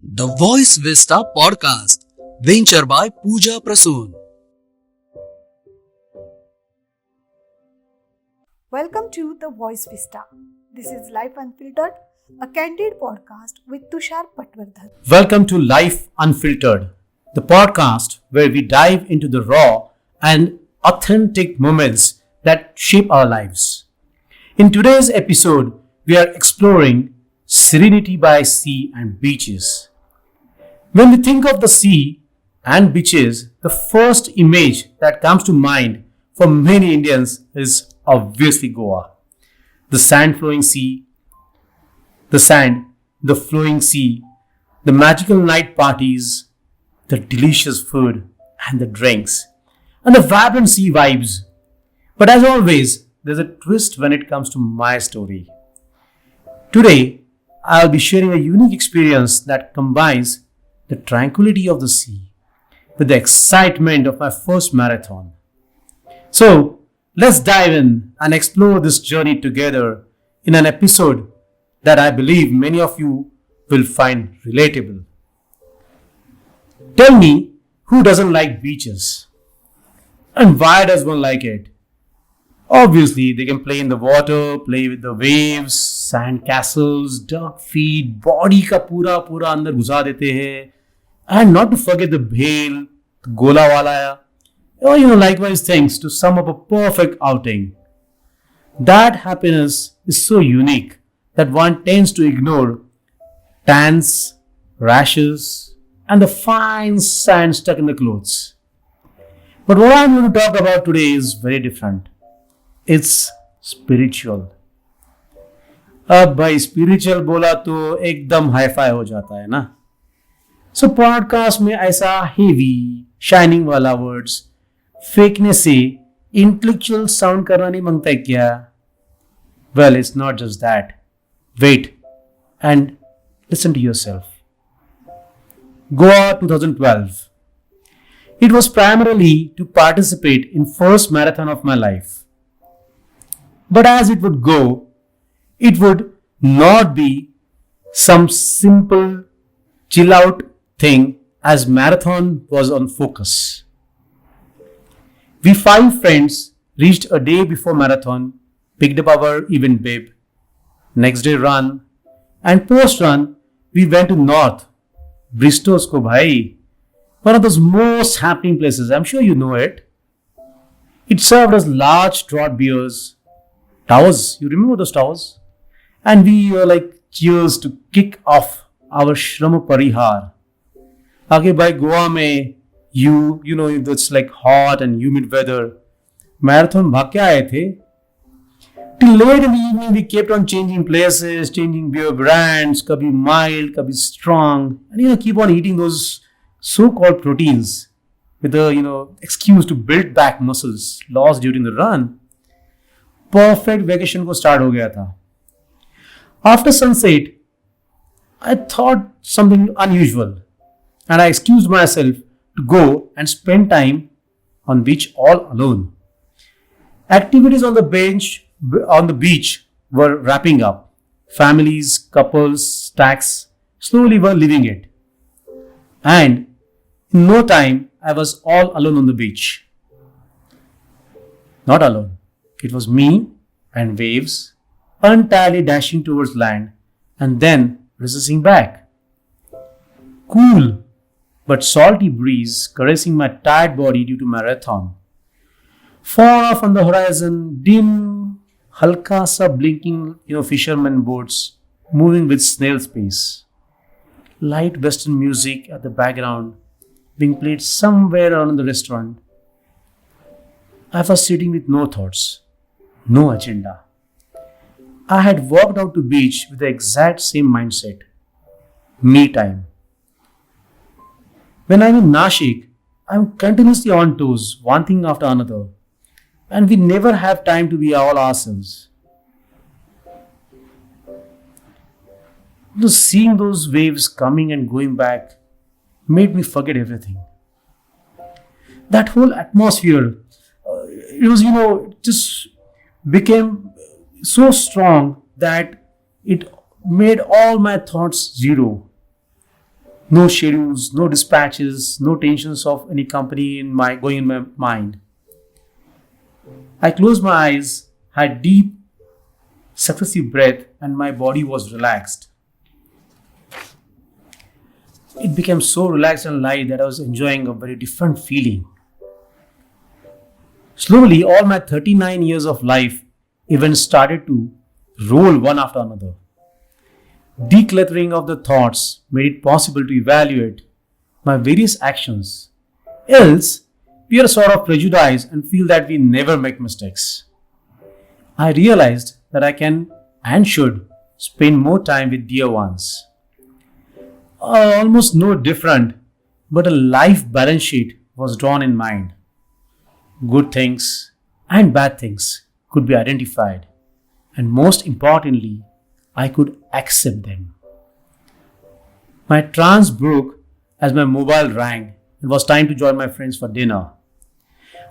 The Voice Vista Podcast, venture by Pooja Prasoon. Welcome to The Voice Vista. This is Life Unfiltered, a candid podcast with Tushar Patwardhan. Welcome to Life Unfiltered, the podcast where we dive into the raw and authentic moments that shape our lives. In today's episode, we are exploring Serenity by Sea and Beaches. When we think of the sea and beaches, the first image that comes to mind for many Indians is obviously Goa. The sand, the flowing sea, the magical night parties, the delicious food and the drinks, and the vibrant sea vibes. But as always, there's a twist when it comes to my story. Today, I'll be sharing a unique experience that combines the tranquility of the sea with the excitement of my first marathon. So, let's dive in and explore this journey together in an episode that I believe many of you will find relatable. Tell me, who doesn't like beaches? And why does one like it? Obviously, they can play in the water, play with the waves, sand castles, duck feet, body का पूरा अंदर घुसा देते हैं. And not to forget the bhel, the gola wala, or likewise things to sum up a perfect outing. That happiness is so unique that one tends to ignore tans, rashes, and the fine sand stuck in the clothes. But what I'm going to talk about today is very different. It's spiritual. अब भाई spiritual बोला तो एकदम hi-fi हो जाता है ना. So podcast में ऐसा हेवी शाइनिंग वाला वर्ड्स फेंकने से इंटेलेक्चुअल साउंड करना नहीं मांगता है क्या? Well, it's not just that. Wait and listen to yourself. Goa 2012. It was primarily to participate in first marathon of my life. But as it would go, it would not be some simple chill out thing as marathon was on focus. We 5 friends reached a day before marathon, picked up our event babe, next day run, and post run we went to north, Bristol's ko bhai, one of those most happening places. I'm sure you know it. It served us large draught beers, towers, you remember those towers? And we were like, cheers to kick off our Shram Parihar. Okay, by Goa mein, you know, it's like hot and humid weather. Marathon bhag ke aaye the. Till late in the evening, we kept on changing places, changing beer brands, kabhi mild, kabhi strong, and keep on eating those so-called proteins with the excuse to build back muscles lost during the run. Perfect vacation को start हो गया था. After sunset, I thought something unusual and I excused myself to go and spend time on beach all alone. Activities on the beach were wrapping up. Families, couples, stacks slowly were leaving it. And in no time, I was all alone on the beach. Not alone. It was me and waves, entirely dashing towards land and then recessing back. Cool but salty breeze caressing my tired body due to marathon. Far off on the horizon, dim, halka sa blinking, fishermen boats moving with snail's pace. Light western music at the background being played somewhere around the restaurant. I was sitting with no thoughts. No agenda. I had walked out to beach with the exact same mindset. Me time. When I'm in Nashik, I'm continuously on toes, one thing after another. And we never have time to be all ourselves. Seeing those waves coming and going back made me forget everything. That whole atmosphere, it was, just became so strong that it made all my thoughts zero. No schedules, no dispatches, no tensions of any company going in my mind. I closed my eyes, had deep successive breath, and my body was relaxed. It became so relaxed and light that I was enjoying a very different feeling. Slowly, all my 39 years of life events started to roll one after another. Decluttering of the thoughts made it possible to evaluate my various actions. Else, we are sort of prejudiced and feel that we never make mistakes. I realized that I can and should spend more time with dear ones. Almost no different, but a life balance sheet was drawn in mind. Good things and bad things could be identified, and most importantly, I could accept them. My trance broke as my mobile rang. It was time to join my friends for dinner.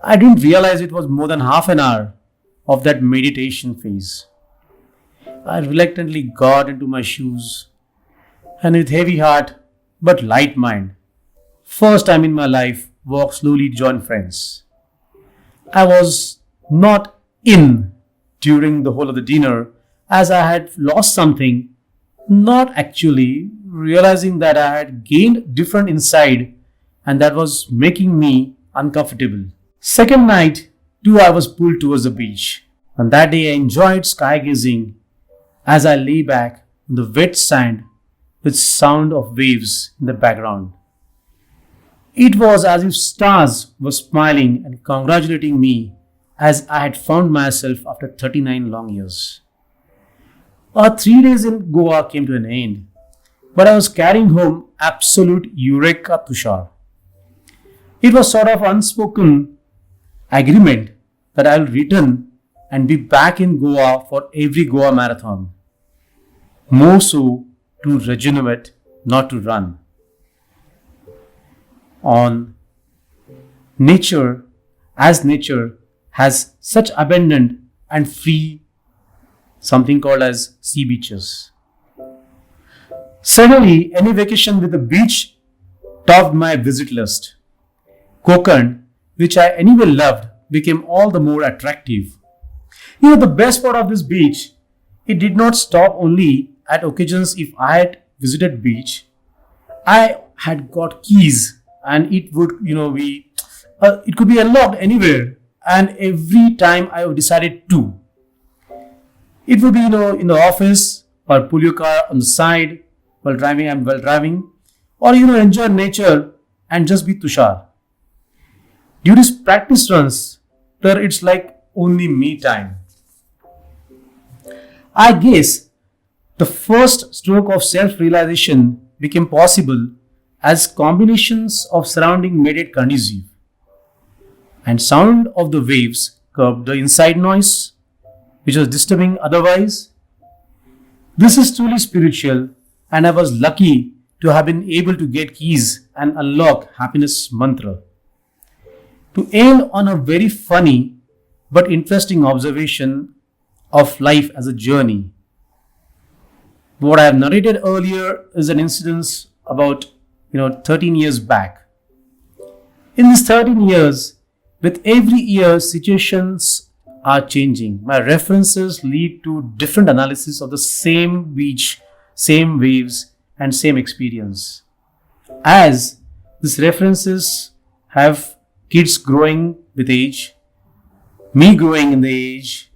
I didn't realize it was more than half an hour of that meditation phase. I reluctantly got into my shoes and with heavy heart but light mind, first time in my life, walked slowly to join friends. I was not in during the whole of the dinner as I had lost something, not actually realizing that I had gained different inside and that was making me uncomfortable. Second night, too, I was pulled towards the beach. On that day, I enjoyed sky gazing as I lay back on the wet sand with sound of waves in the background. It was as if stars were smiling and congratulating me as I had found myself after 39 long years. Our 3 days in Goa came to an end, but I was carrying home absolute eureka, Tushar. It was sort of unspoken agreement that I will return and be back in Goa for every Goa marathon. More so to regenerate, not to run. On nature, as nature has such abundant and free something called as sea beaches. Suddenly, any vacation with the beach topped my visit list. Konkan, which I anyway loved, became all the more attractive. The best part of this beach, it did not stop only at occasions if I had visited beach. I had got keys and it would, it could be unlocked anywhere. And every time I decided to, it would be, in the office or pull your car on the side while driving, or, enjoy nature and just be Tushar. During these practice runs, where it's like only me time. I guess the first stroke of self-realization became possible as combinations of surrounding made it conducive. And sound of the waves curbed the inside noise, which was disturbing otherwise. This is truly spiritual, and I was lucky to have been able to get keys and unlock happiness mantra. To end on a very funny but interesting observation of life as a journey. What I have narrated earlier is an incident about 13 years back. In these 13 years, with every year, situations are changing. My references lead to different analysis of the same beach, same waves, and same experience. As these references have kids growing with age, me growing in the age,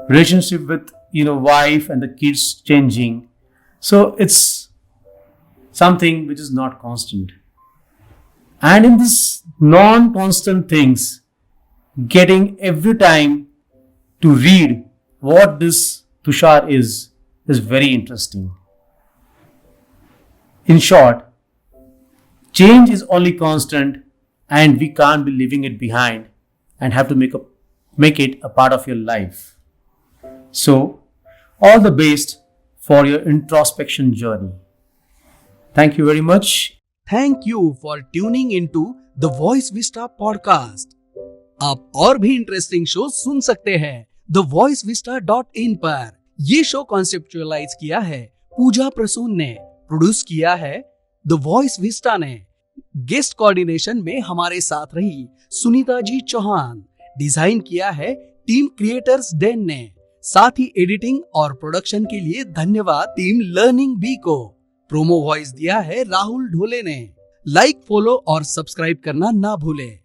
relationship with wife and the kids changing. So it's something which is not constant. And in this non-constant things, getting every time to read what this Tushar is very interesting. In short, change is only constant and we can't be leaving it behind and have to make it a part of your life. So, all the best for your introspection journey. Thank you very much. Thank you for tuning into the Voice Vista podcast. आप और भी interesting show सुन सकते हैं thevoicevista.in पर। ये show conceptualise किया है पूजा प्रसून ने, प्रोड्यूस किया है द वॉइस विस्टा ने। गेस्ट कोऑर्डिनेशन में हमारे साथ रही सुनीता जी चौहान। डिजाइन किया है टीम क्रिएटर्स डेन ने। साथ ही एडिटिंग और प्रोडक्शन के लिए धन्यवाद टीम लर्निंग बी को। प्रोमो वॉइस दिया है राहुल ढोले ने। लाइक, फॉलो और सब्सक्राइब करना ना भूलें।